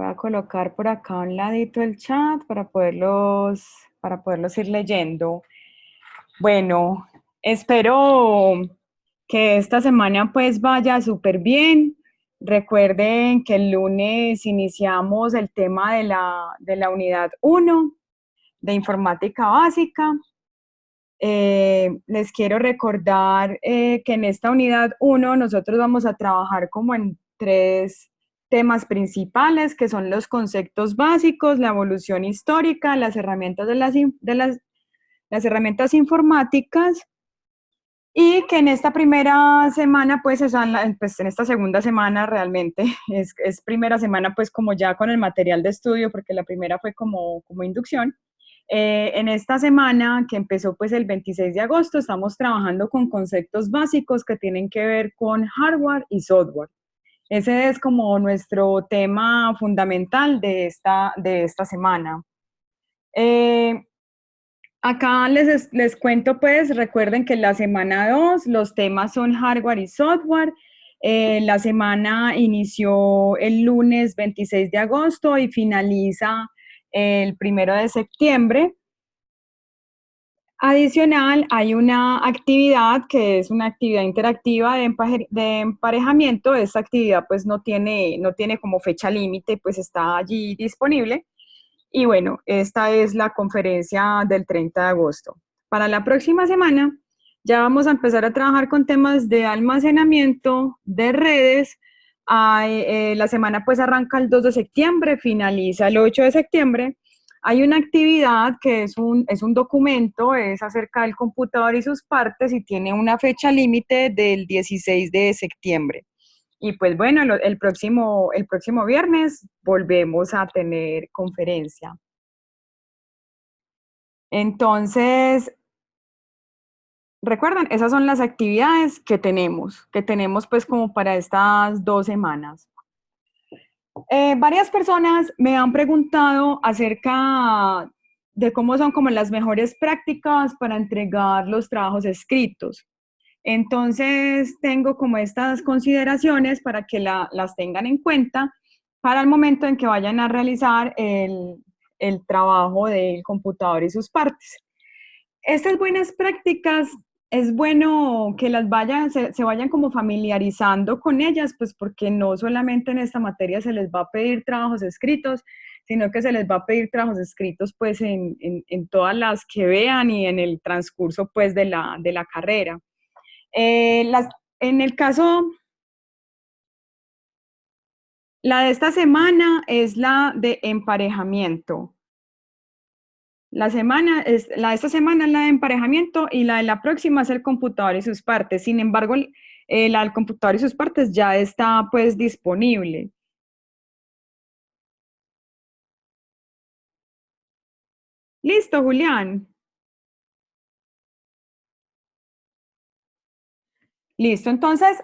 Voy a colocar por acá a un ladito el chat para poderlos ir leyendo. Bueno, espero que esta semana pues vaya súper bien. Recuerden que el lunes iniciamos el tema de la unidad 1 de informática básica. Les quiero recordar que en esta unidad 1 nosotros vamos a trabajar como en 3 temas principales, que son los conceptos básicos, la evolución histórica, las herramientas las herramientas informáticas, y que en esta primera semana, pues en esta segunda semana realmente, es primera semana pues como ya con el material de estudio, porque la primera fue como inducción. En esta semana, que empezó pues el 26 de agosto, estamos trabajando con conceptos básicos que tienen que ver con hardware y software. Ese es como nuestro tema fundamental de esta semana. Acá les cuento pues, recuerden que la semana 2 los temas son hardware y software. La semana inició el lunes 26 de agosto y finaliza el 1 de septiembre. Adicional, hay una actividad que es una actividad interactiva de emparejamiento. Esta actividad pues no tiene como fecha límite, pues está allí disponible. Y bueno, esta es la conferencia del 30 de agosto. Para la próxima semana ya vamos a empezar a trabajar con temas de almacenamiento, de redes. La semana pues arranca el 2 de septiembre, finaliza el 8 de septiembre. Hay una actividad que es un documento, es acerca del computador y sus partes y tiene una fecha límite del 16 de septiembre. Y pues bueno, el próximo viernes volvemos a tener conferencia. Entonces, recuerdan, esas son las actividades que tenemos pues como para estas 2 semanas. Varias personas me han preguntado acerca de cómo son como las mejores prácticas para entregar los trabajos escritos. Entonces, tengo como estas consideraciones para que las tengan en cuenta para el momento en que vayan a realizar el trabajo del computador y sus partes. Estas buenas prácticas es bueno que se vayan como familiarizando con ellas, pues porque no solamente en esta materia se les va a pedir trabajos escritos, sino que se les va a pedir trabajos escritos pues en todas las que vean y en el transcurso pues de la carrera. En el caso, la de esta semana es la de emparejamiento. La de esta semana es la de emparejamiento y la de la próxima es el computador y sus partes. Sin embargo, la del computador y sus partes ya está pues disponible. Listo, Julián. Listo. Entonces,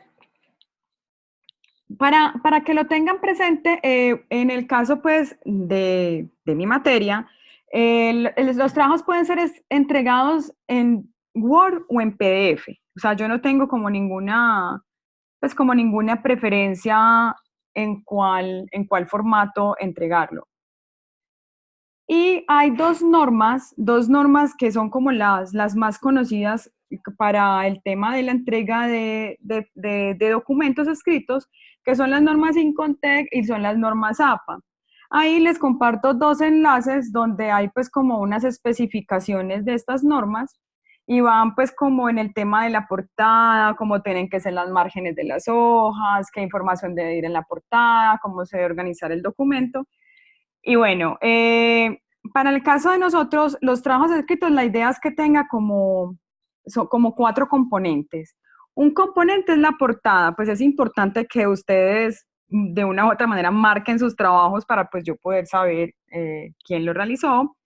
para que lo tengan presente, en el caso pues de mi materia, los trabajos pueden ser entregados en Word o en PDF. O sea, yo no tengo como ninguna preferencia en cuál formato entregarlo. Y hay dos normas que son como las más conocidas para el tema de la entrega de documentos escritos, que son las normas Incontec y son las normas APA. Ahí les comparto dos enlaces donde hay pues como unas especificaciones de estas normas y van pues como en el tema de la portada, cómo tienen que ser las márgenes de las hojas, qué información debe ir en la portada, cómo se debe organizar el documento. Y bueno, para el caso de nosotros, los trabajos escritos, la idea es que tenga como 4 componentes. Un componente es la portada, pues es importante que ustedes de una u otra manera marquen sus trabajos para pues yo poder saber quién lo realizó.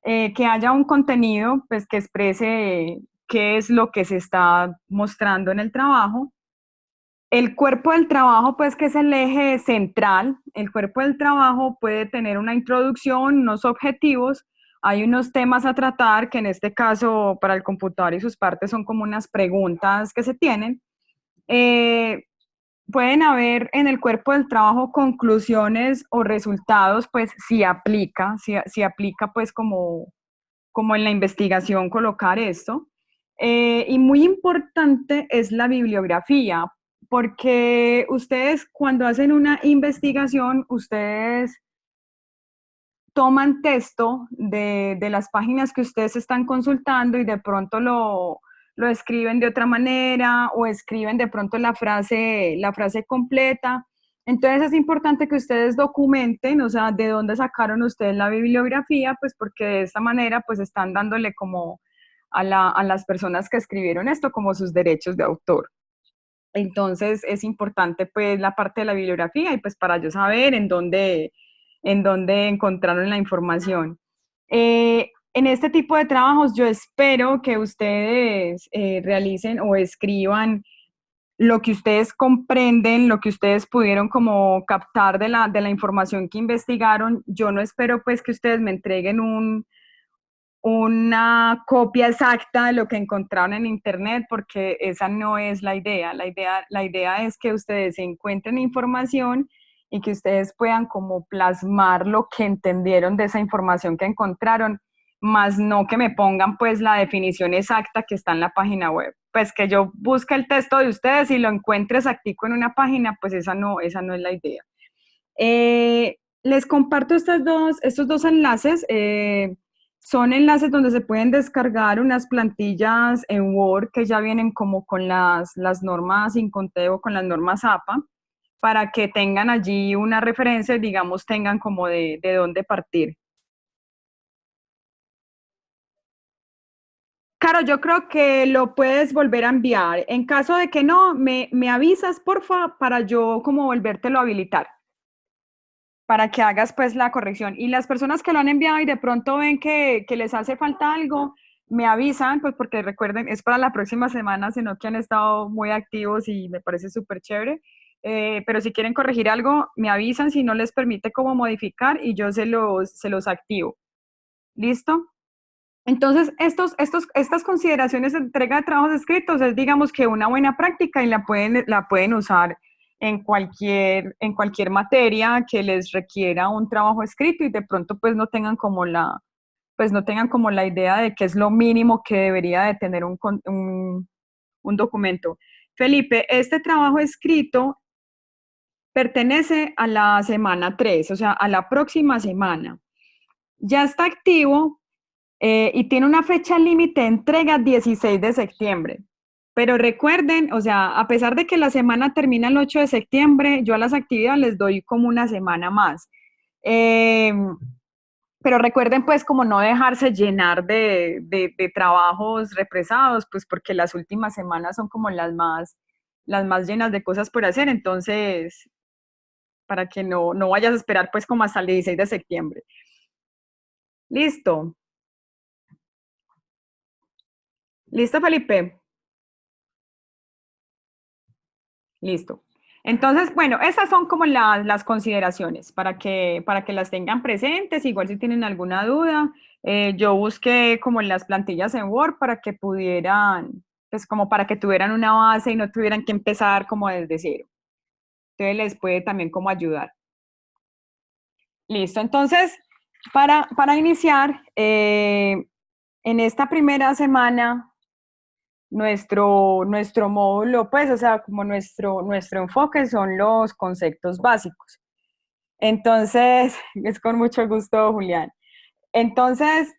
Que haya un contenido pues que exprese qué es lo que se está mostrando en el trabajo. El cuerpo del trabajo, pues, que es el eje central. El cuerpo del trabajo puede tener una introducción, unos objetivos, hay unos temas a tratar, que en este caso para el computador y sus partes son como unas preguntas que se tienen. Eh, pueden haber en el cuerpo del trabajo conclusiones o resultados, pues si aplica pues como en la investigación colocar esto. Y muy importante es la bibliografía, porque ustedes cuando hacen una investigación, ustedes toman texto de las páginas que ustedes están consultando y de pronto lo escriben de otra manera o escriben de pronto la frase completa. Entonces es importante que ustedes documenten, o sea, de dónde sacaron ustedes la bibliografía, pues porque de esta manera pues están dándole como a las personas que escribieron esto como sus derechos de autor. Entonces es importante pues la parte de la bibliografía y pues para yo saber en dónde encontraron la información. En este tipo de trabajos yo espero que ustedes realicen o escriban lo que ustedes comprenden, lo que ustedes pudieron como captar de la información que investigaron. Yo no espero pues que ustedes me entreguen una copia exacta de lo que encontraron en internet, porque esa no es la idea. La idea es que ustedes encuentren información y que ustedes puedan como plasmar lo que entendieron de esa información que encontraron, más no que me pongan pues la definición exacta que está en la página web. Pues que yo busque el texto de ustedes y lo encuentre exactico en una página, pues esa no es la idea. Les comparto estos dos enlaces. Son enlaces donde se pueden descargar unas plantillas en Word que ya vienen como con las normas Inconteo, con las normas APA, para que tengan allí una referencia y digamos tengan como de dónde partir. Caro, yo creo que lo puedes volver a enviar. En caso de que no, me avisas, porfa, para yo como volvértelo a habilitar, para que hagas pues la corrección. Y las personas que lo han enviado y de pronto ven que les hace falta algo, me avisan, pues porque recuerden, es para la próxima semana, sino que han estado muy activos y me parece súper chévere. Pero si quieren corregir algo, me avisan si no les permite como modificar y yo se los activo. ¿Listo? Entonces, estas consideraciones de entrega de trabajos escritos es, digamos, que una buena práctica y la pueden usar en cualquier materia que les requiera un trabajo escrito y de pronto pues no tengan como pues no tengan como la idea de que es lo mínimo que debería de tener un documento. Felipe, este trabajo escrito pertenece a la semana 3, o sea, a la próxima semana. Ya está activo y tiene una fecha límite de entrega 16 de septiembre. Pero recuerden, o sea, a pesar de que la semana termina el 8 de septiembre, yo a las actividades les doy como una semana más. Eh, pero recuerden pues como no dejarse llenar de trabajos represados, pues porque las últimas semanas son como las más llenas de cosas por hacer, entonces para que no vayas a esperar pues como hasta el 16 de septiembre. Listo. ¿Listo, Felipe? Listo. Entonces, bueno, esas son como las consideraciones para que las tengan presentes. Igual si tienen alguna duda, yo busqué como las plantillas en Word para que pudieran, pues como para que tuvieran una base y no tuvieran que empezar como desde cero. Entonces les puede también como ayudar. Listo. Entonces, para iniciar, en esta primera semana nuestro módulo, pues, o sea, como nuestro enfoque son los conceptos básicos. Entonces, es con mucho gusto, Julián. Entonces,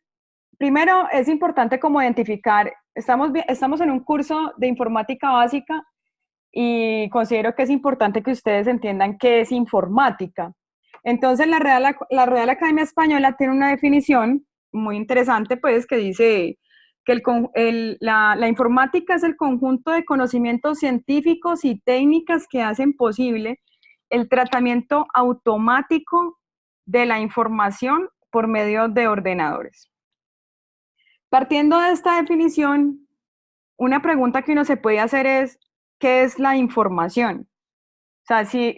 primero es importante como identificar, estamos en un curso de informática básica y considero que es importante que ustedes entiendan qué es informática. Entonces, la Real Academia Española tiene una definición muy interesante, pues, que dice que la informática es el conjunto de conocimientos científicos y técnicas que hacen posible el tratamiento automático de la información por medio de ordenadores. Partiendo de esta definición, una pregunta que uno se puede hacer es, ¿qué es la información? O sea, si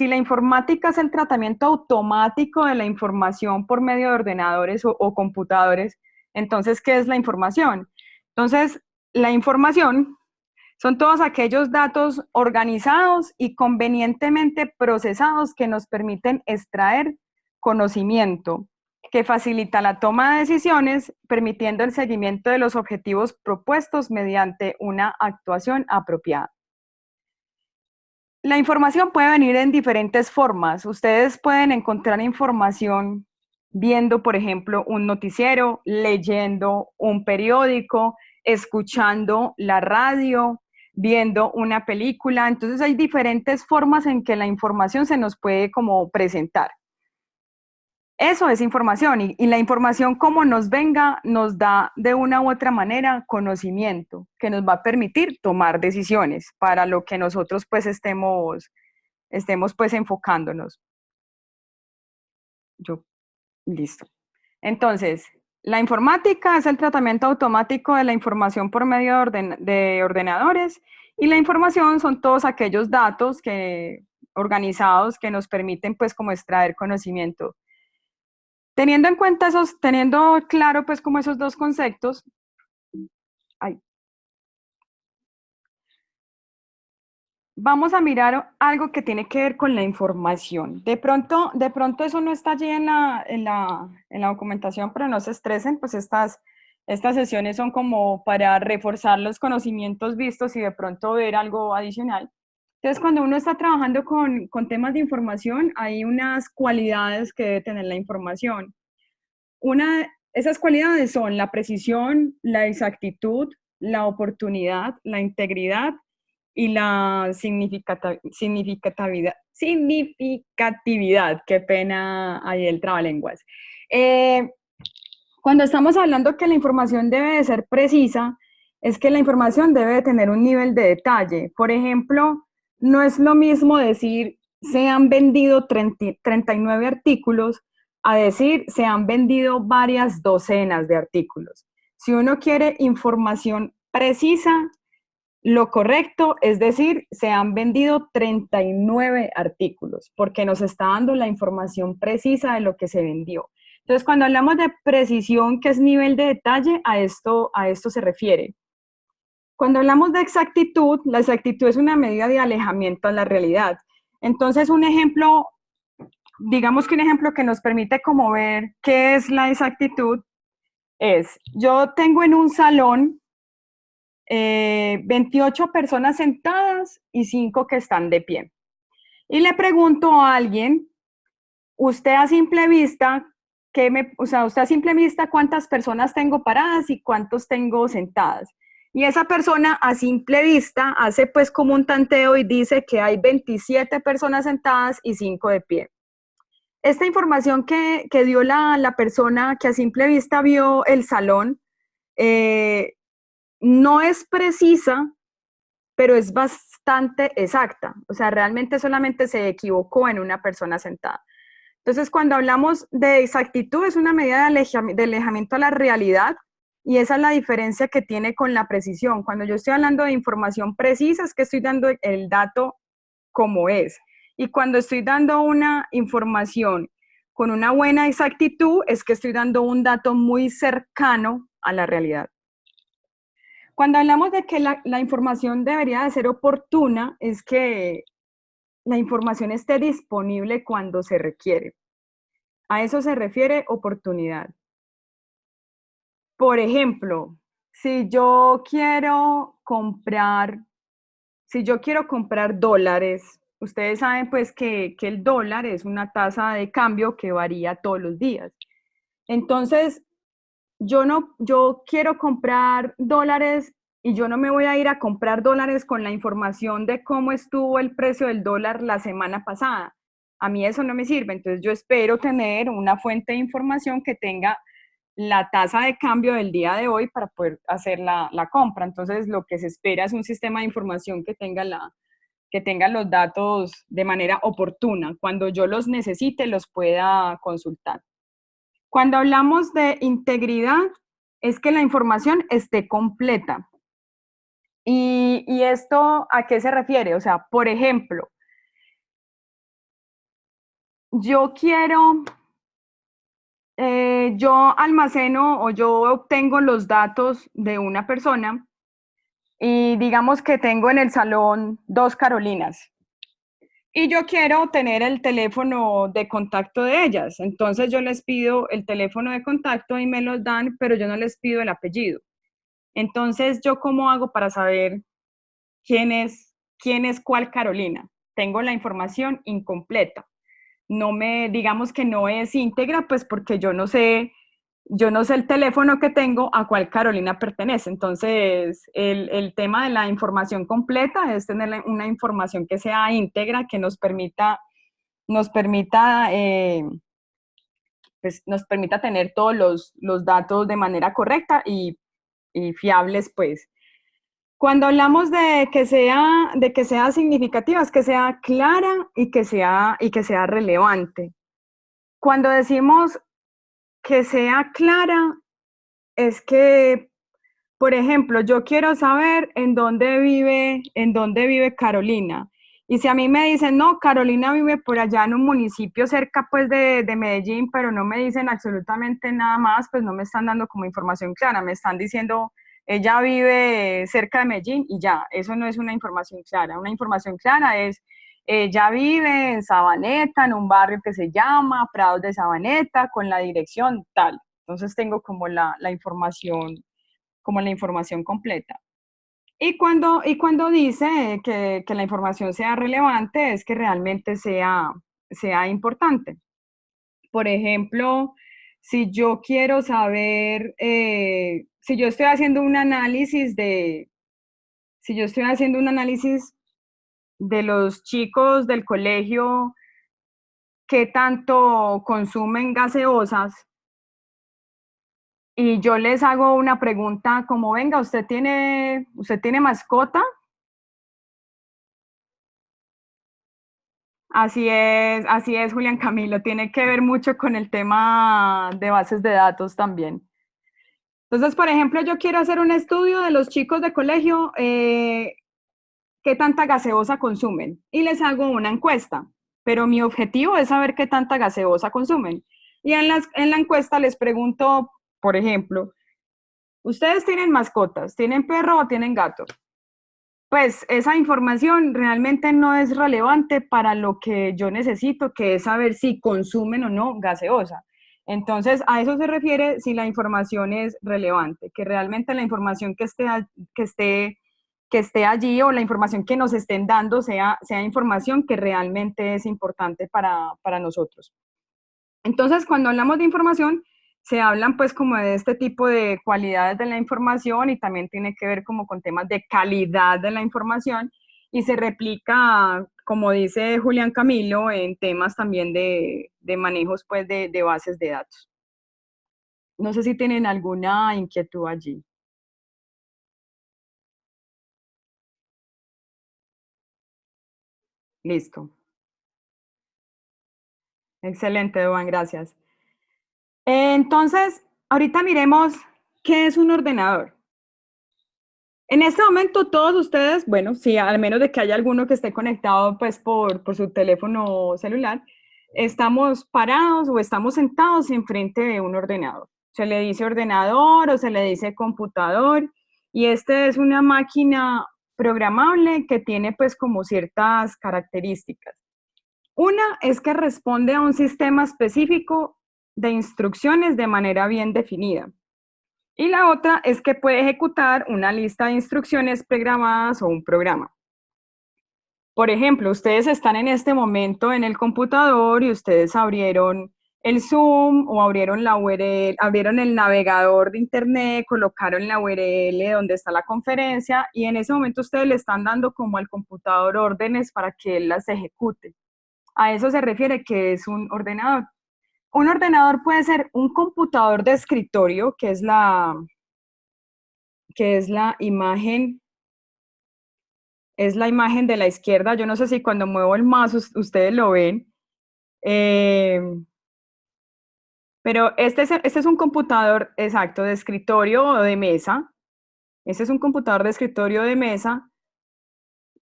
la informática es el tratamiento automático de la información por medio de ordenadores o computadores, entonces, ¿qué es la información? Entonces, la información Son todos aquellos datos organizados y convenientemente procesados que nos permiten extraer conocimiento, que facilita la toma de decisiones, permitiendo el seguimiento de los objetivos propuestos mediante una actuación apropiada. La información puede venir en diferentes formas. Ustedes pueden encontrar información viendo, por ejemplo, un noticiero, leyendo un periódico, escuchando la radio, viendo una película. Entonces hay diferentes formas en que la información se nos puede como presentar. Eso es información y la información como nos venga nos da de una u otra manera conocimiento que nos va a permitir tomar decisiones para lo que nosotros pues estemos pues enfocándonos. Listo. Entonces, la informática es el tratamiento automático de la información por medio de ordenadores y la información son todos aquellos datos organizados que nos permiten pues como extraer conocimiento. Teniendo claro pues como esos dos conceptos, vamos a mirar algo que tiene que ver con la información. De pronto eso no está allí en la documentación, pero no se estresen, pues estas sesiones son como para reforzar los conocimientos vistos y de pronto ver algo adicional. Entonces, cuando uno está trabajando con temas de información, hay unas cualidades que debe tener la información. Esas cualidades son la precisión, la exactitud, la oportunidad, la integridad y la significatividad. Qué pena ahí el trabalenguas. Cuando estamos hablando que la información debe de ser precisa, es que la información debe de tener un nivel de detalle. Por ejemplo, no es lo mismo decir se han vendido 39 artículos a decir se han vendido varias docenas de artículos. Si uno quiere información precisa, lo correcto es decir, se han vendido 39 artículos, porque nos está dando la información precisa de lo que se vendió. Entonces, cuando hablamos de precisión, que es nivel de detalle, a esto se refiere. Cuando hablamos de exactitud, la exactitud es una medida de alejamiento a la realidad. Entonces, un ejemplo, digamos que un ejemplo que nos permite como ver qué es la exactitud es, yo tengo en un salón 28 personas sentadas y 5 que están de pie. Y le pregunto a alguien, usted a simple vista, usted a simple vista cuántas personas tengo paradas y cuántos tengo sentadas. Y esa persona a simple vista hace pues como un tanteo y dice que hay 27 personas sentadas y 5 de pie. Esta información que dio la persona que a simple vista vio el salón, no es precisa, pero es bastante exacta. O sea, realmente solamente se equivocó en una persona sentada. Entonces, cuando hablamos de exactitud, es una medida de alejamiento a la realidad y esa es la diferencia que tiene con la precisión. Cuando yo estoy hablando de información precisa, es que estoy dando el dato como es. Y cuando estoy dando una información con una buena exactitud, es que estoy dando un dato muy cercano a la realidad. Cuando hablamos de que la información debería de ser oportuna, es que la información esté disponible cuando se requiere. A eso se refiere oportunidad. Por ejemplo, si yo quiero comprar dólares, ustedes saben pues que el dólar es una tasa de cambio que varía todos los días. Entonces, yo quiero comprar dólares y yo no me voy a ir a comprar dólares con la información de cómo estuvo el precio del dólar la semana pasada. A mí eso no me sirve, entonces yo espero tener una fuente de información que tenga la tasa de cambio del día de hoy para poder hacer la compra. Entonces lo que se espera es un sistema de información que tenga los datos de manera oportuna. Cuando yo los necesite, los pueda consultar. Cuando hablamos de integridad, es que la información esté completa. ¿Y esto a qué se refiere? O sea, por ejemplo, yo yo almaceno o yo obtengo los datos de una persona y digamos que tengo en el salón dos Carolinas y yo quiero tener el teléfono de contacto de ellas. Entonces yo les pido el teléfono de contacto y me los dan, pero yo no les pido el apellido. Entonces, ¿yo cómo hago para saber quién es cuál Carolina? Tengo la información incompleta. No me, digamos que no es íntegra, pues porque yo no sé el teléfono que tengo a cuál Carolina pertenece. Entonces, el tema de la información completa es tener una información que sea íntegra, que nos permita, pues, nos permita tener todos los datos de manera correcta y fiables, pues. Cuando hablamos de que sea significativa, es que sea clara y que sea relevante. Cuando decimos que sea clara, es que, por ejemplo, yo quiero saber en dónde vive Carolina. Y si a mí me dicen, no, Carolina vive por allá en un municipio cerca pues de Medellín, pero no me dicen absolutamente nada más, pues no me están dando como información clara, me están diciendo, ella vive cerca de Medellín y ya, eso no es una información clara. Una información clara es, ella vive en Sabaneta, en un barrio que se llama Prados de Sabaneta, con la dirección tal. Entonces tengo como la información completa. Y cuando dice que la información sea relevante, es que realmente sea importante. Por ejemplo, si yo quiero saber, si yo estoy haciendo un análisis si yo estoy haciendo un análisis de los chicos del colegio, qué tanto consumen gaseosas, y yo les hago una pregunta como, venga, usted tiene mascota? Así es, Julián Camilo. Tiene que ver mucho con el tema de bases de datos también. Entonces, por ejemplo, yo quiero hacer un estudio de los chicos de colegio, qué tanta gaseosa consumen, y les hago una encuesta, pero mi objetivo es saber qué tanta gaseosa consumen. Y en la encuesta les pregunto, por ejemplo, ¿ustedes tienen mascotas? ¿Tienen perro o tienen gato? Pues esa información realmente no es relevante para lo que yo necesito, que es saber si consumen o no gaseosa. Entonces, a eso se refiere si la información es relevante, que realmente la información que esté, que esté allí o la información que nos estén dando sea información que realmente es importante para nosotros. Entonces, cuando hablamos de información, se hablan pues como de este tipo de cualidades de la información y también tiene que ver como con temas de calidad de la información y se replica, como dice Julián Camilo, en temas también de manejos pues de bases de datos. No sé si tienen alguna inquietud allí. Listo. Excelente, Juan, gracias. Entonces, ahorita miremos qué es un ordenador. En este momento todos ustedes, bueno, sí, al menos de que haya alguno que esté conectado pues por su teléfono celular, estamos parados o estamos sentados enfrente de un ordenador. Se le dice ordenador o se le dice computador y este es una máquina programable que tiene pues como ciertas características. Una es que responde a un sistema específico de instrucciones de manera bien definida. Y la otra es que puede ejecutar una lista de instrucciones programadas o un programa. Por ejemplo, ustedes están en este momento en el computador y ustedes abrieron el Zoom o abrieron la URL, abrieron el navegador de internet, colocaron la URL donde está la conferencia y en ese momento ustedes le están dando como al computador órdenes para que él las ejecute. A eso se refiere que es un ordenador. Un ordenador puede ser un computador de escritorio, que es la imagen de la izquierda. Yo no sé si cuando muevo el mouse ustedes lo ven, eh, pero este es un computador exacto de escritorio o de mesa. Este es un computador de escritorio de mesa.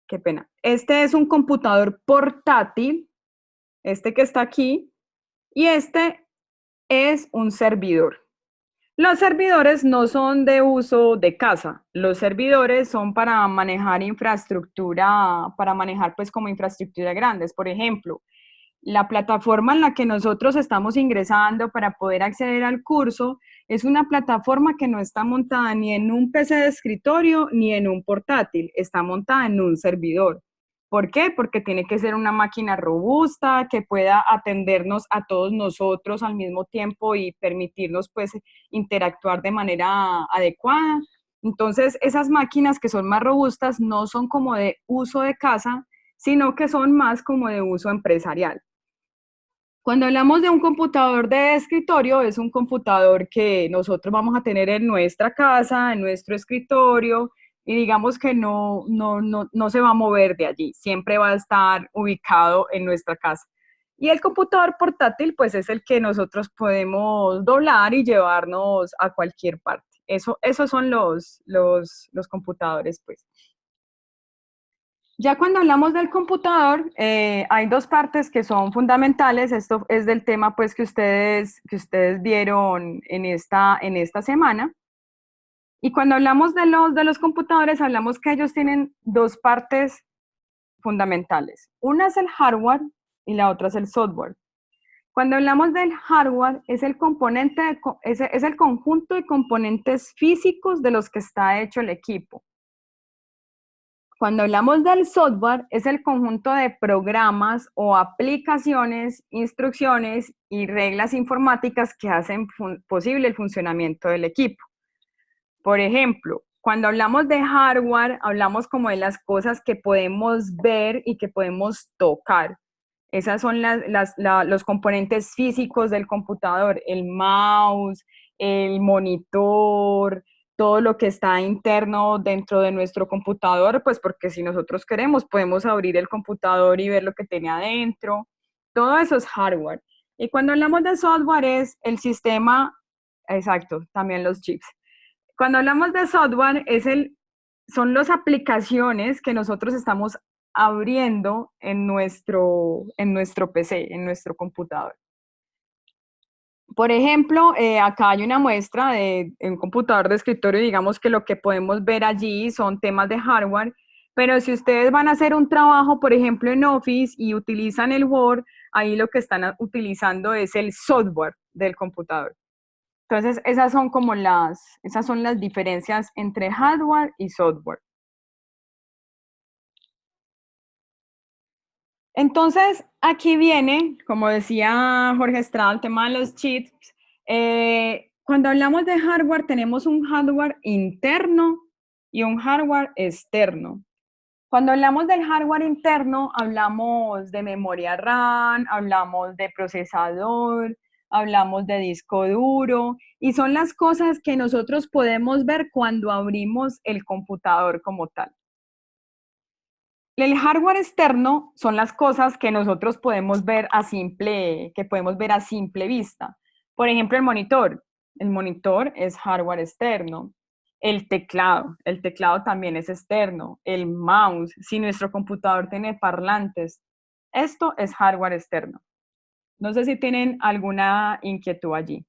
Qué pena. Este es un computador portátil, este que está aquí, y este es un servidor. Los servidores no son de uso de casa, los servidores son para manejar infraestructura, para manejar pues como infraestructura grandes. Por ejemplo, la plataforma en la que nosotros estamos ingresando para poder acceder al curso es una plataforma que no está montada ni en un PC de escritorio ni en un portátil, está montada en un servidor. ¿Por qué? Porque tiene que ser una máquina robusta que pueda atendernos a todos nosotros al mismo tiempo y permitirnos pues interactuar de manera adecuada. Entonces, esas máquinas que son más robustas no son como de uso de casa, sino que son más como de uso empresarial. Cuando hablamos de un computador de escritorio, es un computador que nosotros vamos a tener en nuestra casa, en nuestro escritorio, y digamos que no se va a mover de allí, siempre va a estar ubicado en nuestra casa. Y el computador portátil, pues es el que nosotros podemos doblar y llevarnos a cualquier parte. Esos son los computadores, pues. Ya cuando hablamos del computador, hay dos partes que son fundamentales. Esto es del tema pues, que ustedes vieron en esta semana. Y cuando hablamos de los computadores, hablamos que ellos tienen dos partes fundamentales. Una es el hardware y la otra es el software. Cuando hablamos del hardware, es el es el conjunto de componentes físicos de los que está hecho el equipo. Cuando hablamos del software, es el conjunto de programas o aplicaciones, instrucciones y reglas informáticas que hacen posible el funcionamiento del equipo. Por ejemplo, cuando hablamos de hardware, hablamos como de las cosas que podemos ver y que podemos tocar. Esas son los componentes físicos del computador, el mouse, el monitor, todo lo que está interno dentro de nuestro computador, pues porque si nosotros queremos podemos abrir el computador y ver lo que tiene adentro. Todo eso es hardware. Y cuando hablamos de software es el sistema, exacto, también los chips. Cuando hablamos de software son las aplicaciones que nosotros estamos abriendo en nuestro PC, en nuestro computador. Por ejemplo, acá hay una muestra de un computador de escritorio, digamos que lo que podemos ver allí son temas de hardware, pero si ustedes van a hacer un trabajo, por ejemplo, en Office y utilizan el Word, ahí lo que están utilizando es el software del computador. Entonces, esas son las diferencias entre hardware y software. Entonces, aquí viene, como decía Jorge Estrada, el tema de los chips. Cuando hablamos de hardware, tenemos un hardware interno y un hardware externo. Cuando hablamos del hardware interno, hablamos de memoria RAM, hablamos de procesador, hablamos de disco duro, y son las cosas que nosotros podemos ver cuando abrimos el computador como tal. El hardware externo son las cosas que nosotros podemos ver a simple vista. Por ejemplo, el monitor. El monitor es hardware externo. El teclado también es externo. El mouse, si nuestro computador tiene parlantes, esto es hardware externo. No sé si tienen alguna inquietud allí.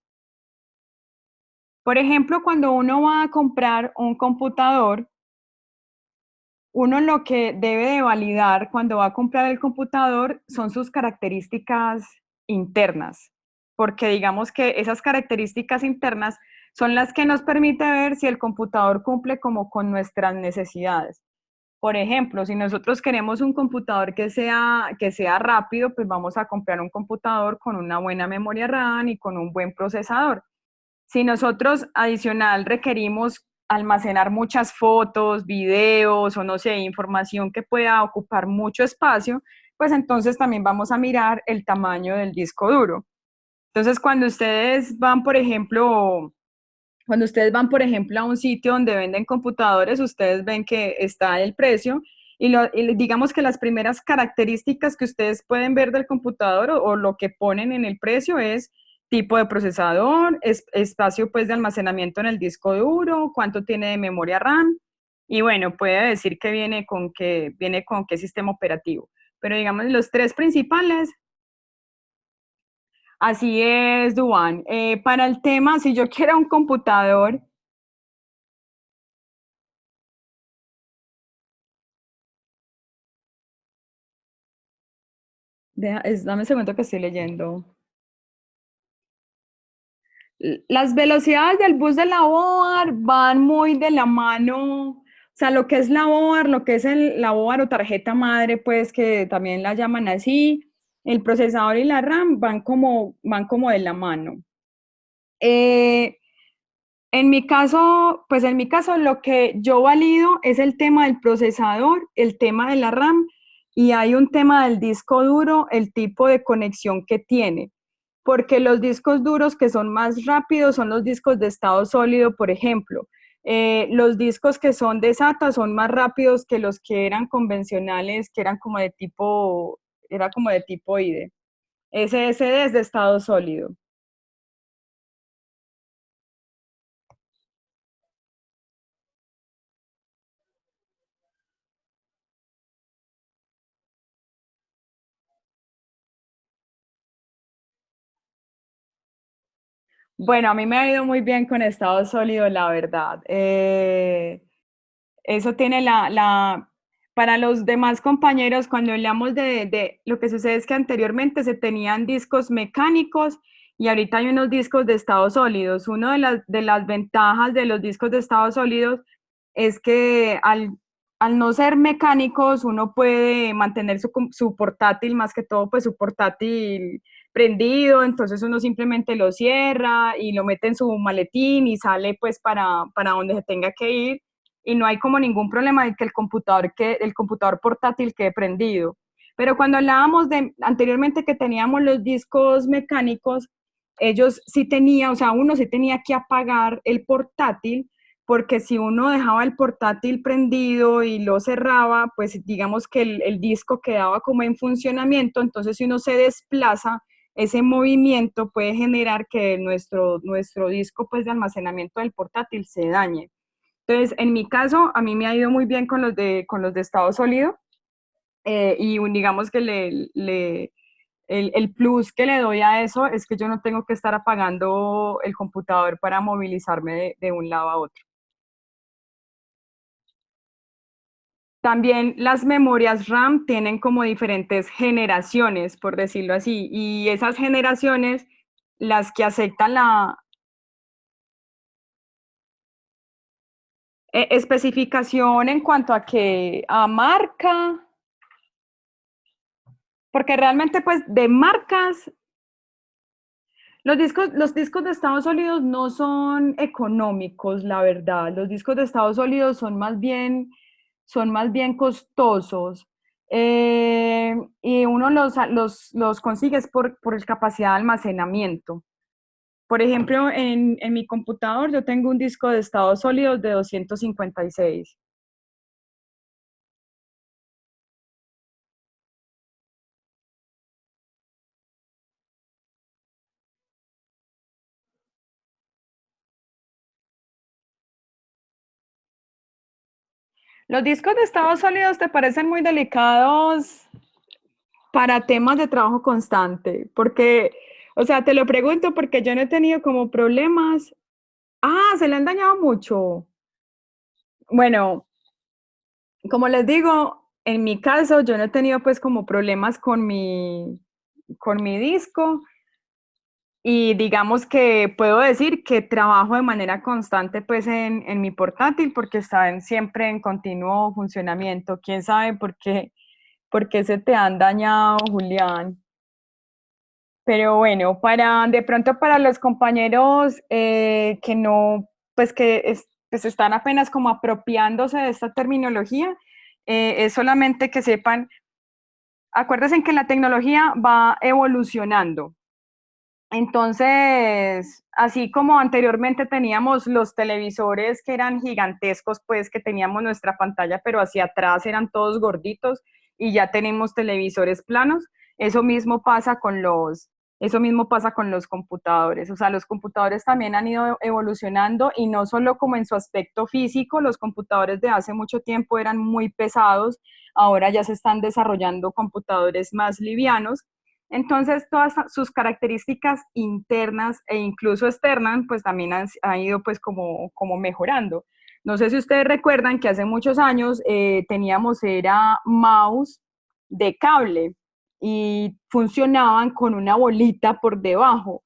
Por ejemplo, cuando uno va a comprar un computador, uno lo que debe de validar cuando va a comprar el computador son sus características internas, porque digamos que esas características internas son las que nos permite ver si el computador cumple como con nuestras necesidades. Por ejemplo, si nosotros queremos un computador que sea rápido, pues vamos a comprar un computador con una buena memoria RAM y con un buen procesador. Si nosotros adicional requerimos almacenar muchas fotos, videos o no sé, información que pueda ocupar mucho espacio, pues entonces también vamos a mirar el tamaño del disco duro. Entonces, cuando ustedes van, por ejemplo, a un sitio donde venden computadores, ustedes ven que está el precio y digamos que las primeras características que ustedes pueden ver del computador o lo que ponen en el precio es tipo de procesador, espacio pues de almacenamiento en el disco duro, cuánto tiene de memoria RAM y bueno, puede decir que viene con qué sistema operativo. Pero digamos los tres principales. Así es, Duan. Para el tema, si yo quiero un computador, dame un segundo que estoy leyendo. Las velocidades del bus de la BOAR van muy de la mano, o sea, lo que es la BOAR, lo que es la BOAR o tarjeta madre, pues que también la llaman así, el procesador y la RAM van como de la mano. Eh, en mi caso, pues en mi caso lo que yo valido es el tema del procesador, el tema de la RAM y hay un tema del disco duro, el tipo de conexión que tiene. Porque los discos duros que son más rápidos son los discos de estado sólido, por ejemplo. Los discos que son de SATA son más rápidos que los que eran convencionales, que eran como de tipo, era como de tipo IDE. SSD es de estado sólido. Bueno, a mí me ha ido muy bien con estado sólido, la verdad. Eso tiene para los demás compañeros, cuando hablamos lo que sucede es que anteriormente se tenían discos mecánicos y ahorita hay unos discos de estado sólidos. Una de las ventajas de los discos de estado sólidos es que al no ser mecánicos, uno puede mantener su portátil, más que todo, pues su portátil prendido, entonces uno simplemente lo cierra y lo mete en su maletín y sale pues para donde se tenga que ir y no hay como ningún problema de que el computador portátil quede prendido. Pero cuando hablábamos de anteriormente que teníamos los discos mecánicos, ellos sí tenían, o sea, uno sí tenía que apagar el portátil porque si uno dejaba el portátil prendido y lo cerraba, pues digamos que el disco quedaba como en funcionamiento, entonces si uno se desplaza, ese movimiento puede generar que nuestro disco pues, de almacenamiento del portátil se dañe. Entonces, en mi caso, a mí me ha ido muy bien con los de estado sólido y digamos que el plus que le doy a eso es que yo no tengo que estar apagando el computador para movilizarme de un lado a otro. También las memorias RAM tienen como diferentes generaciones, por decirlo así, y esas generaciones, las que aceptan la especificación en cuanto a que a marca, porque realmente pues de marcas los discos de Estados Unidos no son económicos, la verdad. Los discos de Estados Unidos son más bien costosos. Y uno los consigue por capacidad de almacenamiento. Por ejemplo, en mi computador yo tengo un disco de estados sólidos de 256. ¿Los discos de estados sólidos te parecen muy delicados para temas de trabajo constante? Porque, o sea, te lo pregunto porque yo no he tenido como problemas. Ah, se le han dañado mucho. Bueno, como les digo, en mi caso yo no he tenido pues como problemas con mi disco y digamos que puedo decir que trabajo de manera constante pues en mi portátil porque está siempre en continuo funcionamiento. ¿Quién sabe por qué se te han dañado, Julián? Pero bueno, de pronto para los compañeros que no, pues pues están apenas como apropiándose de esta terminología, es solamente que sepan, acuérdense que la tecnología va evolucionando. Entonces, así como anteriormente teníamos los televisores que eran gigantescos, pues que teníamos nuestra pantalla, pero hacia atrás eran todos gorditos y ya tenemos televisores planos, eso mismo pasa con los computadores. O sea, los computadores también han ido evolucionando y no solo como en su aspecto físico, los computadores de hace mucho tiempo eran muy pesados, ahora ya se están desarrollando computadores más livianos Entonces, todas sus características internas e incluso externas, pues también han ido pues como mejorando. No sé si ustedes recuerdan que hace muchos años teníamos era mouse de cable y funcionaban con una bolita por debajo.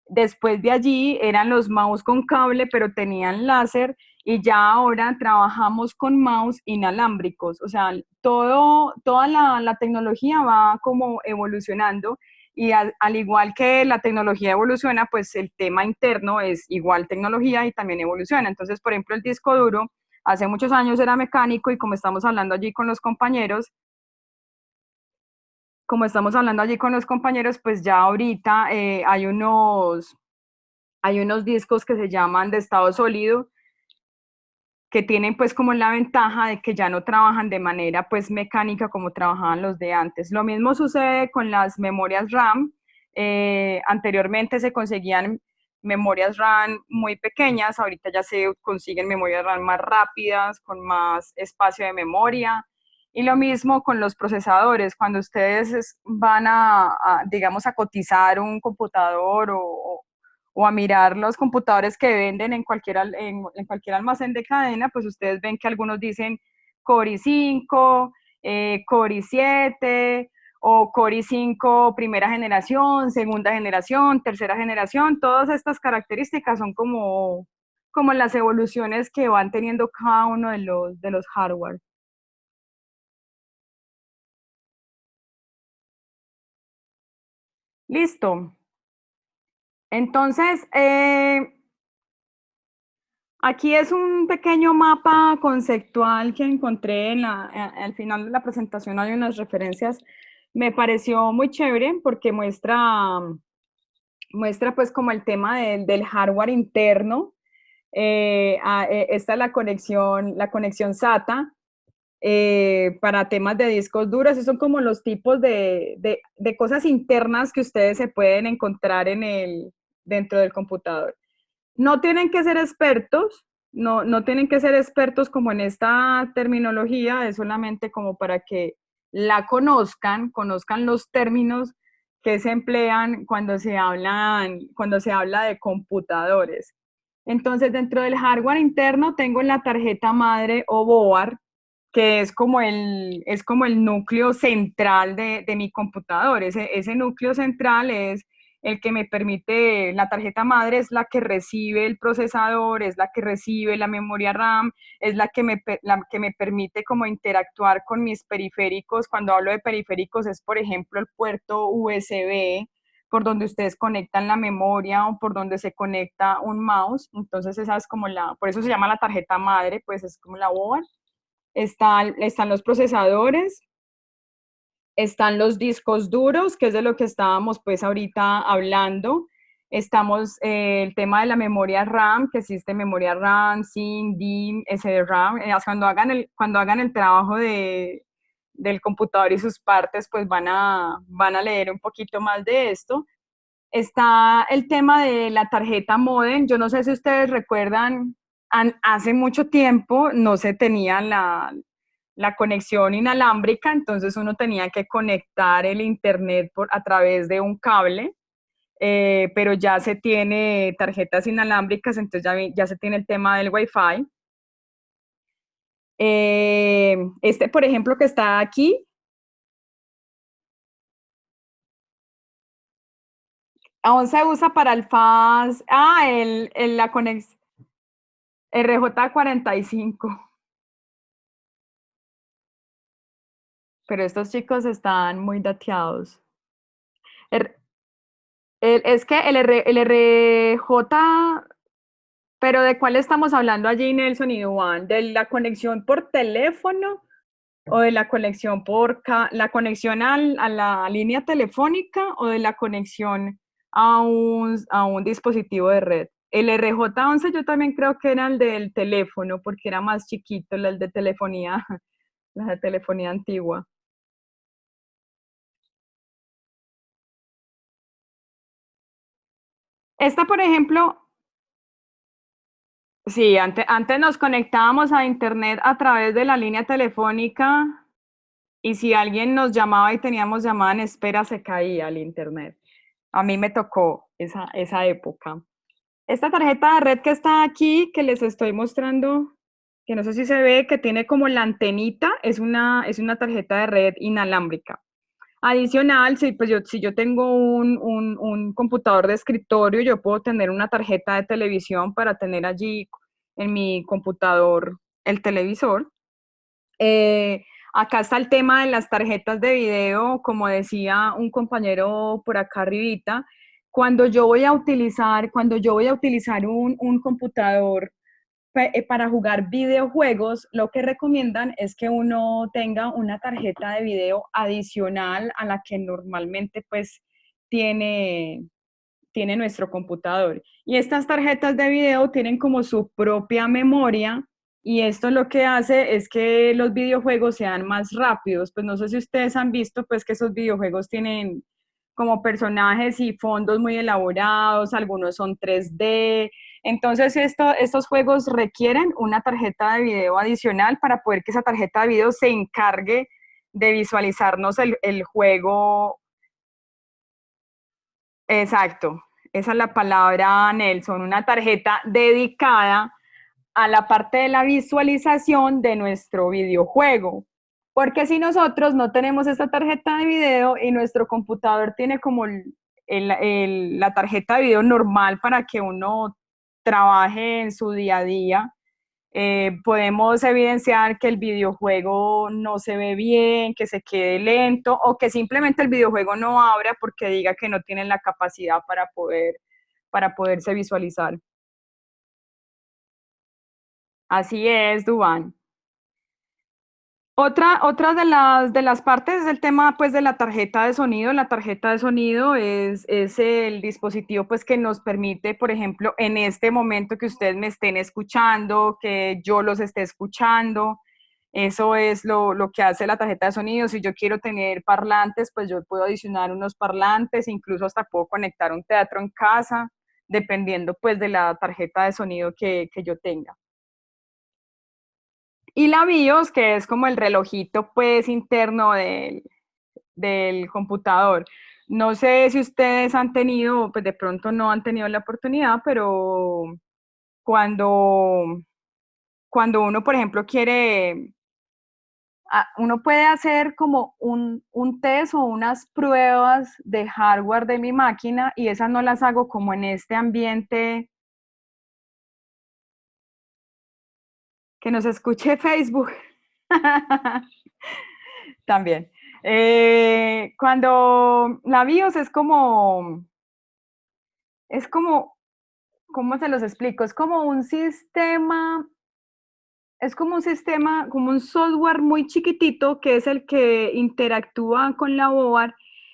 Después de allí eran los mouse con cable, pero tenían láser y ya ahora trabajamos con mouse inalámbricos. O sea, toda la tecnología va como evolucionando y al igual que la tecnología evoluciona, pues el tema interno es igual tecnología y también evoluciona. Entonces, por ejemplo, el disco duro hace muchos años era mecánico y como estamos hablando allí con los compañeros, pues ya ahorita hay unos discos que se llaman de estado sólido, que tienen pues como la ventaja de que ya no trabajan de manera pues mecánica como trabajaban los de antes. Lo mismo sucede con las memorias RAM. Anteriormente se conseguían memorias RAM muy pequeñas, ahorita ya se consiguen memorias RAM más rápidas, con más espacio de memoria. Y lo mismo con los procesadores. Cuando ustedes van digamos, a cotizar un computador o a mirar los computadores que venden en cualquier almacén de cadena, pues ustedes ven que algunos dicen Core i5, Core i7 o Core i5 primera generación, segunda generación, tercera generación. Todas estas características son como las evoluciones que van teniendo cada uno de los hardware. Listo. Entonces, aquí es un pequeño mapa conceptual que encontré al final de la presentación. Hay unas referencias. Me pareció muy chévere porque muestra pues como el tema del hardware interno. Esta es la conexión SATA para temas de discos duros. Esos son como los tipos de cosas internas que ustedes se pueden encontrar dentro del computador. No tienen que ser expertos, no tienen que ser expertos como en esta terminología, es solamente como para que la conozcan los términos que se emplean cuando se habla de computadores. Entonces, dentro del hardware interno tengo la tarjeta madre o board, que es como el núcleo central de mi computador. Ese núcleo central es el que me permite, la tarjeta madre es la que recibe el procesador, es la que recibe la memoria RAM, es la que me permite como interactuar con mis periféricos. Cuando hablo de periféricos es, por ejemplo, el puerto USB por donde ustedes conectan la memoria o por donde se conecta un mouse. Entonces esa es como por eso se llama la tarjeta madre, pues es como la board. Están los procesadores, están los discos duros, que es de lo que estábamos pues ahorita hablando. Estamos el tema de la memoria RAM, que existe memoria RAM, SIM, DIM, SDRAM. Cuando hagan el trabajo del computador y sus partes, pues van a leer un poquito más de esto. Está el tema de la tarjeta modem. Yo no sé si ustedes recuerdan, hace mucho tiempo no se tenía la conexión inalámbrica, entonces uno tenía que conectar el internet a través de un cable, pero ya se tiene tarjetas inalámbricas, entonces ya se tiene el tema del Wi-Fi. Este, por ejemplo, que está aquí, aún se usa para el FAS, la conexión RJ45. Pero estos chicos están muy dateados. Er- es que el RJ, pero ¿de cuál estamos hablando allí, Nelson y Duan? ¿De la conexión por teléfono o de la conexión la conexión a la línea telefónica o de la conexión a un dispositivo de red? El RJ11 yo también creo que era el del teléfono porque era más chiquito, el de telefonía, la de telefonía antigua. Esta, por ejemplo, sí, antes nos conectábamos a internet a través de la línea telefónica. y si alguien nos llamaba y teníamos llamada en espera, se caía el internet. A mí me tocó esa época. Esta tarjeta de red que está aquí, que les estoy mostrando, que no sé si se ve, que tiene como la antenita, es una tarjeta de red inalámbrica. Adicional, si yo tengo un computador de escritorio, yo puedo tener una tarjeta de televisión para tener allí en mi computador el televisor. Acá está el tema de las tarjetas de video, como decía un compañero por acá arribita, cuando yo voy a utilizar un computador para jugar videojuegos, lo que recomiendan es que uno tenga una tarjeta de video adicional a la que normalmente pues tiene, tiene nuestro computador. Y estas tarjetas de video tienen como su propia memoria y esto lo que hace es que los videojuegos sean más rápidos. Pues no sé si ustedes han visto pues que esos videojuegos tienen como personajes y fondos muy elaborados, algunos son 3D. Entonces estos juegos requieren una tarjeta de video adicional para poder que esa tarjeta de video se encargue de visualizarnos el juego. Exacto, esa es la palabra, Nelson, una tarjeta dedicada a la parte de la visualización de nuestro videojuego. Porque si nosotros no tenemos esta tarjeta de video y nuestro computador tiene como la tarjeta de video normal para que uno trabaje en su día a día, podemos evidenciar que el videojuego no se ve bien, que se quede lento o que simplemente el videojuego no abra porque diga que no tienen la capacidad para poderse visualizar. Así es, Dubán. Otra de las partes es el tema pues de la tarjeta de sonido. La tarjeta de sonido es el dispositivo pues que nos permite, por ejemplo, en este momento que ustedes me estén escuchando, que yo los esté escuchando. Eso es lo que hace la tarjeta de sonido. Si yo quiero tener parlantes, pues yo puedo adicionar unos parlantes, incluso hasta puedo conectar un teatro en casa, dependiendo pues de la tarjeta de sonido que yo tenga. Y la BIOS, que es como el relojito pues interno del computador. No sé si ustedes han tenido, pues de pronto no han tenido la oportunidad, pero cuando, cuando uno, por ejemplo, uno puede hacer como un test o unas pruebas de hardware de mi máquina y esas no las hago como en este ambiente que nos escuche Facebook. También. Cuando la BIOS es como, ¿cómo se los explico? Es como un sistema, como un software muy chiquitito que es el que interactúa con la board.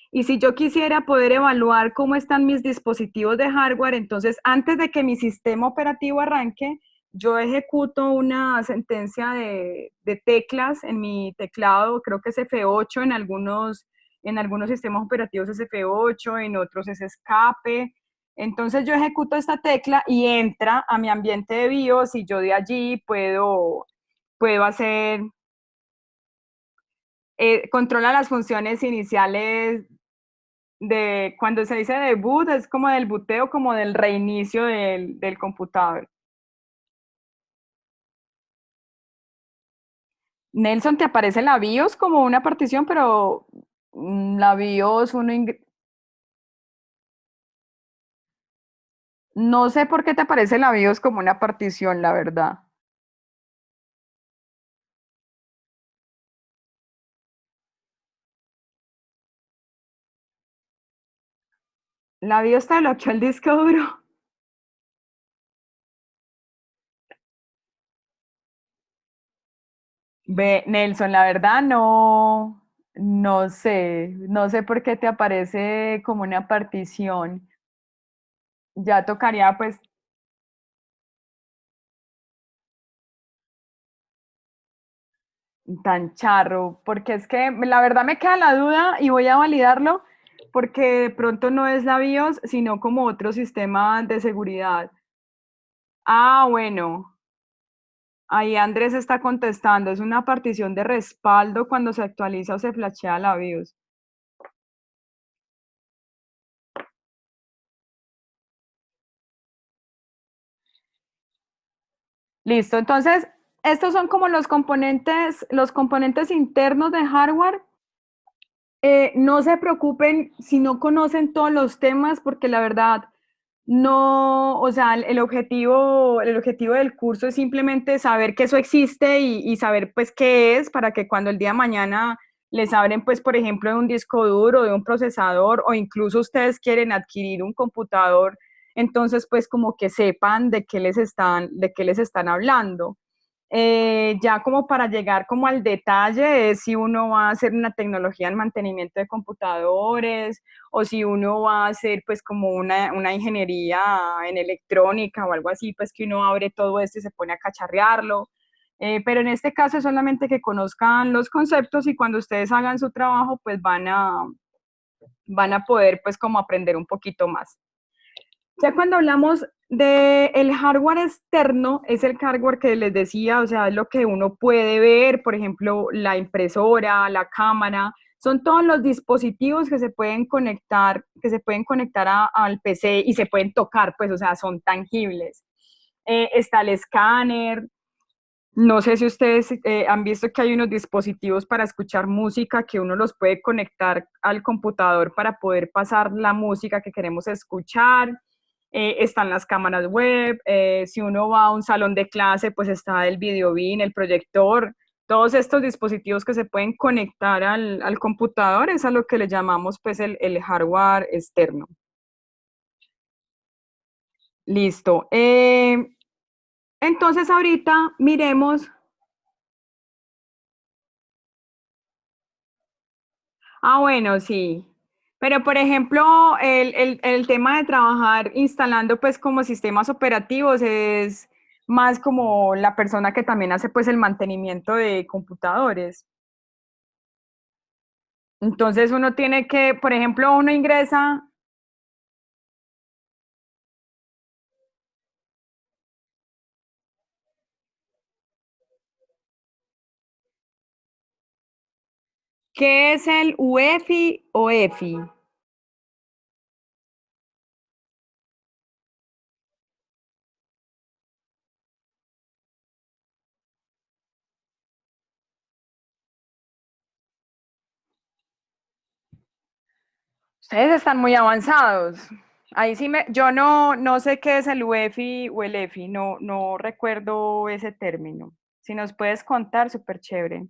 Y si yo quisiera poder evaluar cómo están mis dispositivos de hardware, entonces antes de que mi sistema operativo arranque, yo ejecuto una sentencia de teclas en mi teclado, creo que es F8 en algunos sistemas operativos es F8, en otros es escape. Entonces yo ejecuto esta tecla y entra a mi ambiente de BIOS y yo de allí puedo hacer, controla las funciones iniciales de, cuando se dice debut, es como del buteo, como del reinicio del computador. Nelson, te aparece la BIOS como una partición, pero la BIOS, no sé por qué te aparece la BIOS como una partición, la verdad. La BIOS te bloqueó el disco duro. Ve, Nelson, la verdad no sé por qué te aparece como una partición. Ya tocaría pues tan charro, porque es que la verdad me queda la duda y voy a validarlo porque de pronto no es la BIOS, sino como otro sistema de seguridad. Ah, bueno. Ahí Andrés está contestando, es una partición de respaldo cuando se actualiza o se flashea la BIOS. Listo, entonces estos son como los componentes internos de hardware. No se preocupen si no conocen todos los temas, porque la verdad no, o sea, el objetivo del curso es simplemente saber que eso existe y saber pues qué es para que cuando el día de mañana les abren pues por ejemplo de un disco duro, de un procesador o incluso ustedes quieren adquirir un computador, entonces pues como que sepan de qué les están hablando. Ya como para llegar como al detalle es si uno va a hacer una tecnología en mantenimiento de computadores o si uno va a hacer pues como una ingeniería en electrónica o algo así, pues que uno abre todo esto y se pone a cacharrearlo. Pero en este caso es solamente que conozcan los conceptos y cuando ustedes hagan su trabajo pues van a poder pues como aprender un poquito más. Ya cuando hablamos del hardware externo, es el hardware que les decía, o sea, es lo que uno puede ver, por ejemplo, la impresora, la cámara, son todos los dispositivos que se pueden conectar al PC y se pueden tocar, pues, o sea, son tangibles. Está el escáner, no sé si ustedes han visto que hay unos dispositivos para escuchar música que uno los puede conectar al computador para poder pasar la música que queremos escuchar. Están las cámaras web. Si uno va a un salón de clase, pues está el video beam, el proyector. Todos estos dispositivos que se pueden conectar al computador es a lo que le llamamos pues el hardware externo. Listo. Entonces ahorita miremos. Ah, bueno, sí. Pero, por ejemplo, el tema de trabajar instalando pues como sistemas operativos es más como la persona que también hace pues el mantenimiento de computadores. Entonces uno tiene que, por ejemplo, uno ingresa, ¿qué es el UEFI o EFI? Ustedes están muy avanzados. Ahí sí yo no sé qué es el UEFI o el EFI, no recuerdo ese término. Si nos puedes contar, súper chévere.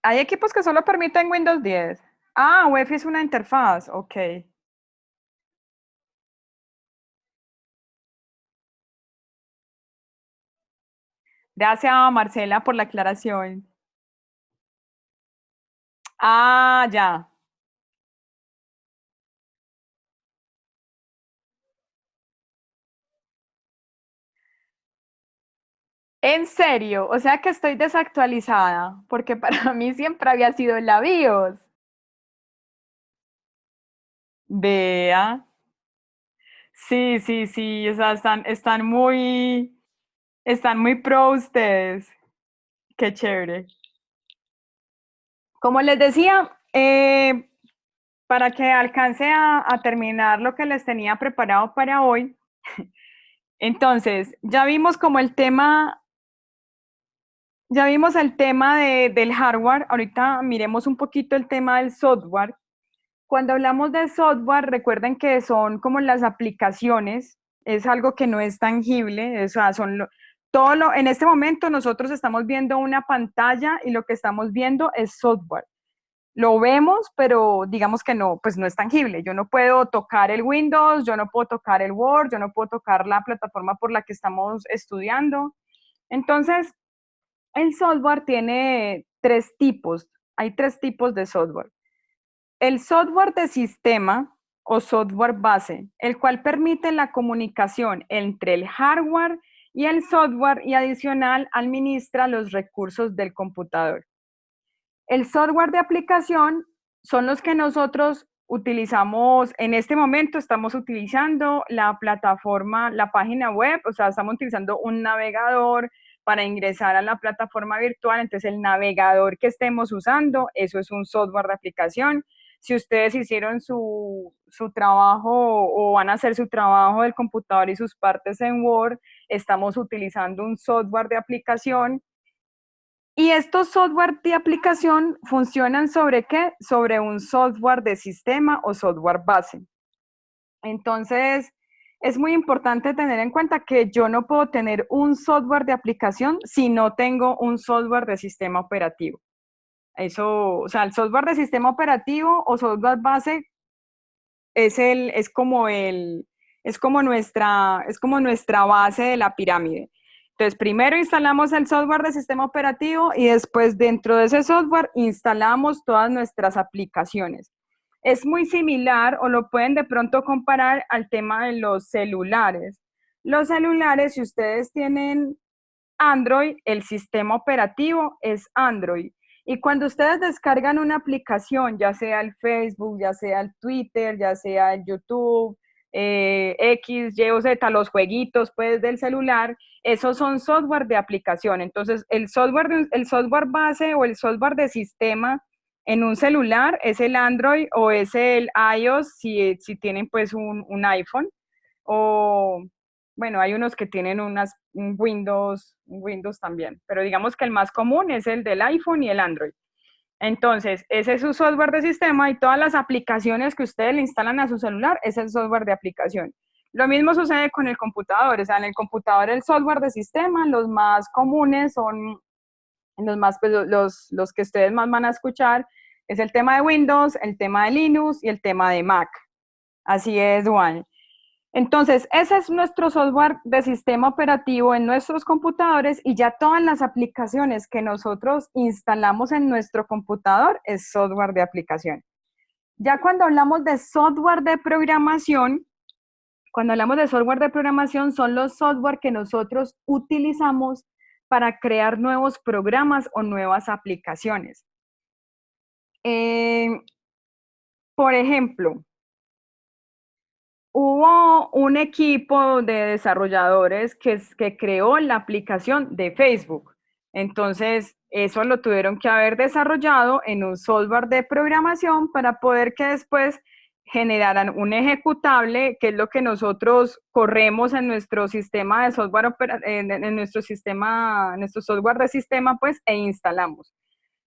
Hay equipos que solo permiten Windows 10. Ah, UEFI es una interfaz, ok. Gracias, Marcela, por la aclaración. Ah, ya. En serio, o sea que estoy desactualizada, porque para mí siempre había sido la BIOS. Vea. Sí, sí, sí, o sea, están muy pro ustedes. Qué chévere. Como les decía, para que alcance a terminar lo que les tenía preparado para hoy, entonces, ya vimos el tema del hardware, ahorita miremos un poquito el tema del software. Cuando hablamos de software, recuerden que son como las aplicaciones, es algo que no es tangible, o sea, en este momento nosotros estamos viendo una pantalla y lo que estamos viendo es software. Lo vemos, pero digamos que no, pues no es tangible. Yo no puedo tocar el Windows, yo no puedo tocar el Word, yo no puedo tocar la plataforma por la que estamos estudiando. Entonces, el software tiene tres tipos. Hay tres tipos de software. El software de sistema o software base, el cual permite la comunicación entre el hardware y el software y adicional administra los recursos del computador. El software de aplicación son los que nosotros utilizamos, en este momento estamos utilizando la plataforma, la página web, o sea, estamos utilizando un navegador para ingresar a la plataforma virtual. Entonces el navegador que estemos usando, eso es un software de aplicación. Si ustedes hicieron su trabajo o van a hacer su trabajo del computador y sus partes en Word, estamos utilizando un software de aplicación. Y estos software de aplicación funcionan sobre qué? Sobre un software de sistema o software base. Entonces, es muy importante tener en cuenta que yo no puedo tener un software de aplicación si no tengo un software de sistema operativo. Eso, o sea, el software de sistema operativo o software base es como nuestra base de la pirámide. Entonces, primero instalamos el software de sistema operativo y después dentro de ese software instalamos todas nuestras aplicaciones. Es muy similar o lo pueden de pronto comparar al tema de los celulares. Los celulares, si ustedes tienen Android, el sistema operativo es Android. Y cuando ustedes descargan una aplicación, ya sea el Facebook, ya sea el Twitter, ya sea el YouTube, X, Y o Z, los jueguitos pues del celular, esos son software de aplicación. Entonces, el software base o el software de sistema en un celular es el Android o es el iOS si tienen pues un iPhone, o bueno, hay unos que tienen un Windows también, pero digamos que el más común es el del iPhone y el Android. Entonces, ese es su software de sistema y todas las aplicaciones que ustedes le instalan a su celular es el software de aplicación. Lo mismo sucede con el computador, o sea, en el computador el software de sistema, los más comunes son pues, los que ustedes más van a escuchar, es el tema de Windows, el tema de Linux y el tema de Mac. Así es, Juan. Entonces, ese es nuestro software de sistema operativo en nuestros computadores y ya todas las aplicaciones que nosotros instalamos en nuestro computador es software de aplicación. Ya cuando hablamos de software de programación son los software que nosotros utilizamos para crear nuevos programas o nuevas aplicaciones. Por ejemplo, hubo un equipo de desarrolladores que creó la aplicación de Facebook. Entonces, eso lo tuvieron que haber desarrollado en un software de programación para poder que después generaran un ejecutable, que es lo que nosotros corremos en nuestro sistema de software, en nuestro software de sistema, pues, e instalamos.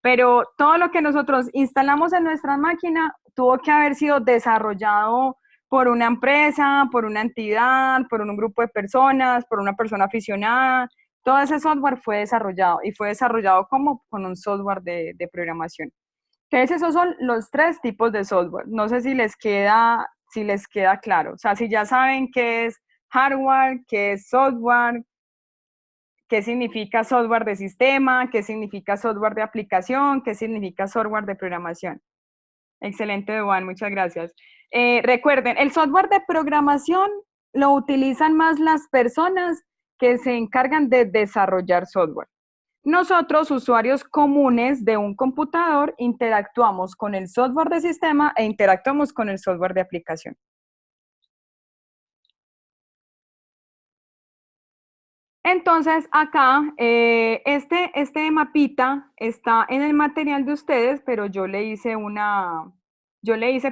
Pero todo lo que nosotros instalamos en nuestra máquina tuvo que haber sido desarrollado por una empresa, por una entidad, por un grupo de personas, por una persona aficionada. Todo ese software fue desarrollado y fue desarrollado como con un software de programación. Entonces, esos son los tres tipos de software. No sé si les queda claro. O sea, si ya saben qué es hardware, qué es software, qué significa software de sistema, qué significa software de aplicación, qué significa software de programación. Excelente, Juan, muchas gracias. Recuerden, el software de programación lo utilizan más las personas que se encargan de desarrollar software. Nosotros, usuarios comunes de un computador, interactuamos con el software de sistema e interactuamos con el software de aplicación. Entonces, acá, este mapita está en el material de ustedes, pero yo le hice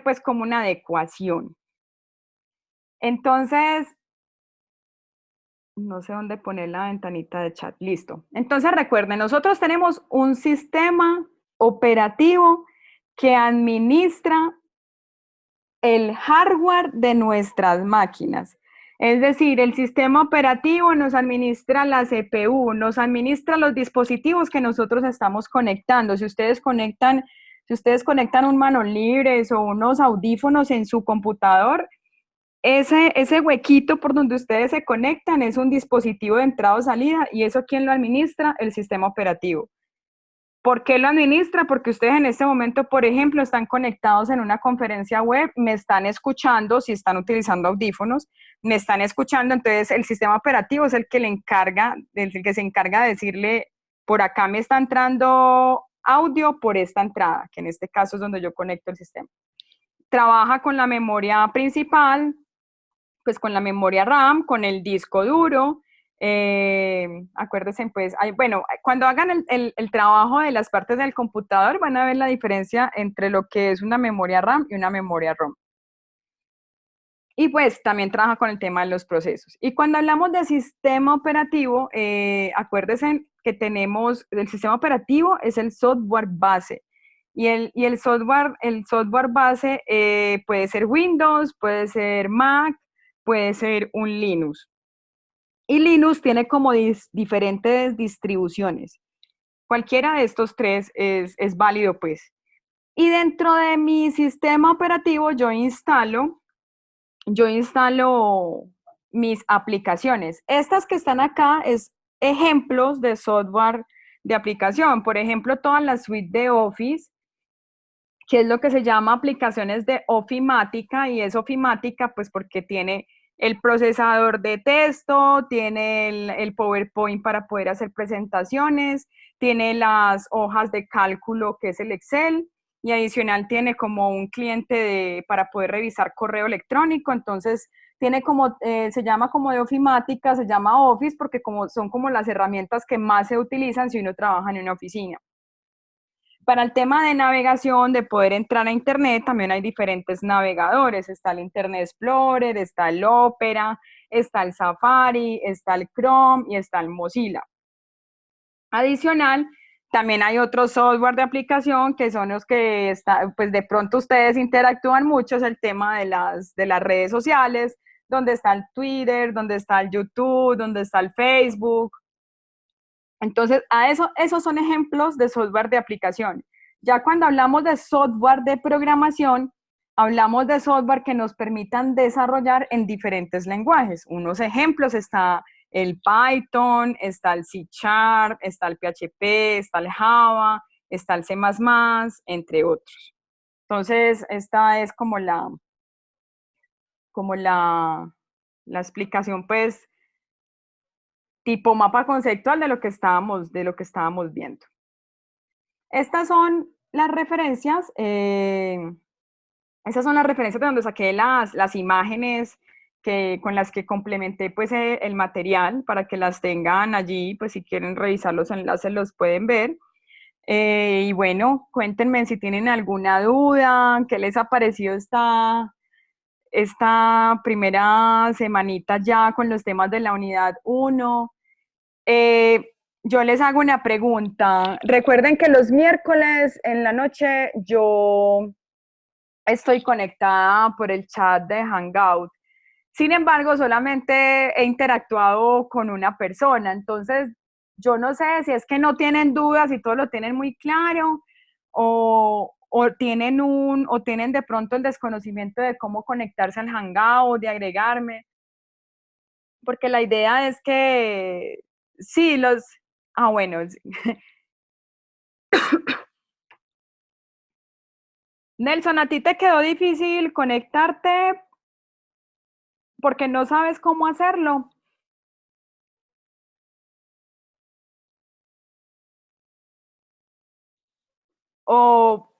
pues como una adecuación. Entonces, no sé dónde poner la ventanita de chat. Listo. Entonces, recuerden, nosotros tenemos un sistema operativo que administra el hardware de nuestras máquinas. Es decir, el sistema operativo nos administra la CPU, nos administra los dispositivos que nosotros estamos conectando. Si ustedes conectan un manos libres o unos audífonos en su computador, ese huequito por donde ustedes se conectan es un dispositivo de entrada o salida, y eso, ¿quién lo administra? El sistema operativo. ¿Por qué lo administra? Porque ustedes en este momento, por ejemplo, están conectados en una conferencia web, me están escuchando, si están utilizando audífonos, me están escuchando. Entonces el sistema operativo es el que se encarga de decirle, por acá me está entrando audio por esta entrada, que en este caso es donde yo conecto el sistema. trabaja con la memoria principal, pues con la memoria RAM, con el disco duro. Acuérdense, pues, bueno, cuando hagan el trabajo de las partes del computador van a ver la diferencia entre lo que es una memoria RAM y una memoria ROM. Y pues también trabaja con el tema de los procesos. Y cuando hablamos de sistema operativo, acuérdense que tenemos, el sistema operativo es el software base. Y el software base puede ser Windows, puede ser Mac, puede ser un Linux. Y Linux tiene como diferentes distribuciones. Cualquiera de estos tres es válido, pues. Y dentro de mi sistema operativo yo instalo mis aplicaciones. Estas que están acá es ejemplos de software de aplicación. Por ejemplo, toda la suite de Office, que es lo que se llama aplicaciones de ofimática, y es ofimática pues porque tiene el procesador de texto, tiene el PowerPoint para poder hacer presentaciones, tiene las hojas de cálculo que es el Excel, y adicional tiene como un cliente para poder revisar correo electrónico. Entonces tiene como, se llama como de ofimática, se llama Office porque son como las herramientas que más se utilizan si uno trabaja en una oficina. Para el tema de navegación, de poder entrar a Internet, también hay diferentes navegadores. Está el Internet Explorer, está el Opera, está el Safari, está el Chrome y está el Mozilla. Adicional, también hay otro software de aplicación que son los que pues de pronto ustedes interactúan mucho, es el tema de las redes sociales, donde está el Twitter, donde está el YouTube, donde está el Facebook. Entonces, esos son ejemplos de software de aplicación. Ya cuando hablamos de software de programación, hablamos de software que nos permitan desarrollar en diferentes lenguajes. Unos ejemplos está el Python, está el C Sharp, está el PHP, está el Java, está el C++, entre otros. Entonces, esta es como la explicación, pues, tipo mapa conceptual de lo que estábamos viendo. Estas son las referencias, esas son las referencias de donde saqué las imágenes con las que complementé pues el material para que las tengan allí, pues si quieren revisar los enlaces los pueden ver. Y bueno, cuéntenme si tienen alguna duda, qué les ha parecido esta primera semanita ya con los temas de la unidad 1. Yo les hago una pregunta. Recuerden que los miércoles en la noche yo estoy conectada por el chat de Hangout. Sin embargo, solamente he interactuado con una persona. Entonces, yo no sé si es que no tienen dudas y todo lo tienen muy claro o tienen de pronto el desconocimiento de cómo conectarse al Hangout, de agregarme, porque la idea es que sí, bueno, Nelson, ¿a ti te quedó difícil conectarte porque no sabes cómo hacerlo? O,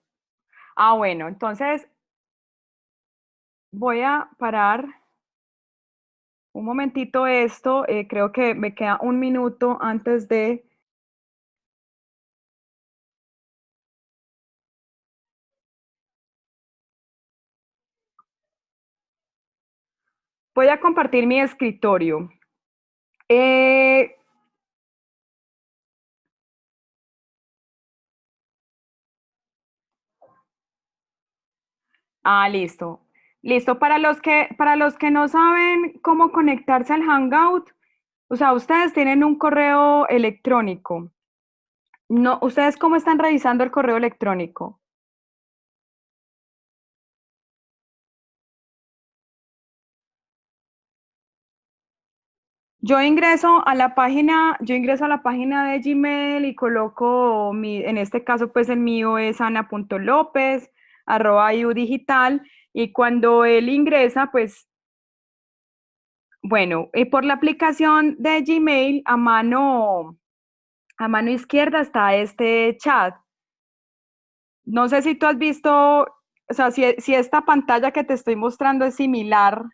bueno, entonces voy a parar un momentito esto. Creo que me queda un minuto antes de... Voy a compartir mi escritorio. Eh, Listo. Listo. Para los que no saben cómo conectarse al Hangout, o sea, ustedes tienen un correo electrónico. No, ¿ustedes cómo están revisando el correo electrónico? Yo ingreso a la página de Gmail y coloco en este caso, pues el mío es ana.lopez@iudigital, y cuando él ingresa, pues, bueno, por la aplicación de Gmail, a mano izquierda está este chat. No sé si tú has visto, o sea, si esta pantalla que te estoy mostrando es similar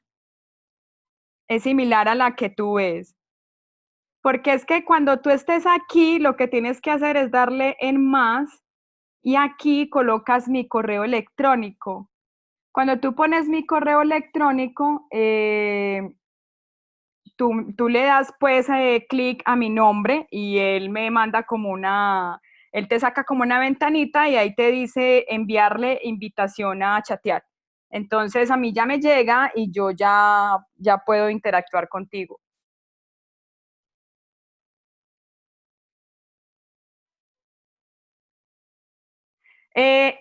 a la que tú ves. Porque es que cuando tú estés aquí, lo que tienes que hacer es darle en más y aquí colocas mi correo electrónico. Cuando tú pones mi correo electrónico, tú le das pues clic a mi nombre y él me manda como él te saca como una ventanita y ahí te dice enviarle invitación a chatear. Entonces a mí ya me llega y yo ya puedo interactuar contigo.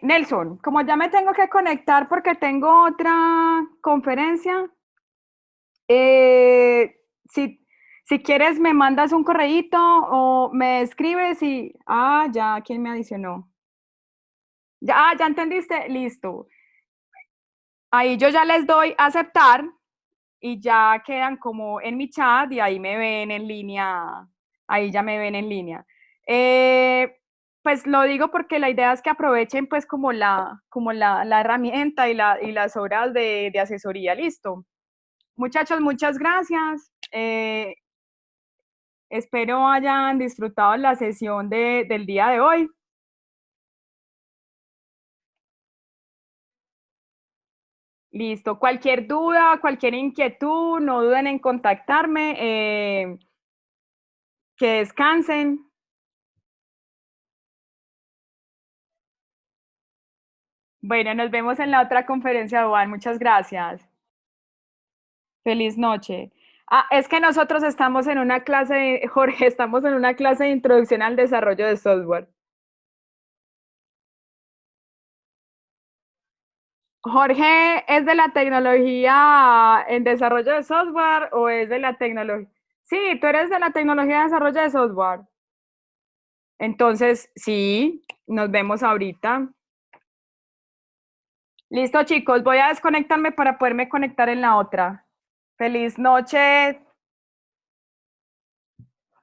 Nelson, como ya me tengo que conectar porque tengo otra conferencia, si quieres me mandas un correíto o me escribes y, ya, ¿quién me adicionó? Ya, ya entendiste, listo. Ahí yo ya les doy a aceptar y ya quedan como en mi chat y ahí me ven en línea, ahí ya me ven en línea. Eh, pues lo digo porque la idea es que aprovechen pues como la herramienta y las horas de asesoría, listo. Muchachos, muchas gracias. Espero hayan disfrutado la sesión del día de hoy. Listo. Cualquier duda, cualquier inquietud, no duden en contactarme. Que descansen. Bueno, nos vemos en la otra conferencia, Juan. Muchas gracias. Feliz noche. Es que nosotros estamos en una clase, Jorge, estamos en una clase de introducción al desarrollo de software. Jorge, ¿es de la tecnología en desarrollo de software o es de la tecnología? Sí, tú eres de la tecnología de desarrollo de software. Entonces, sí, nos vemos ahorita. Listo, chicos, voy a desconectarme para poderme conectar en la otra. Feliz noche.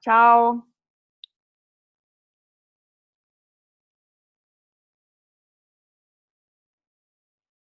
Chao.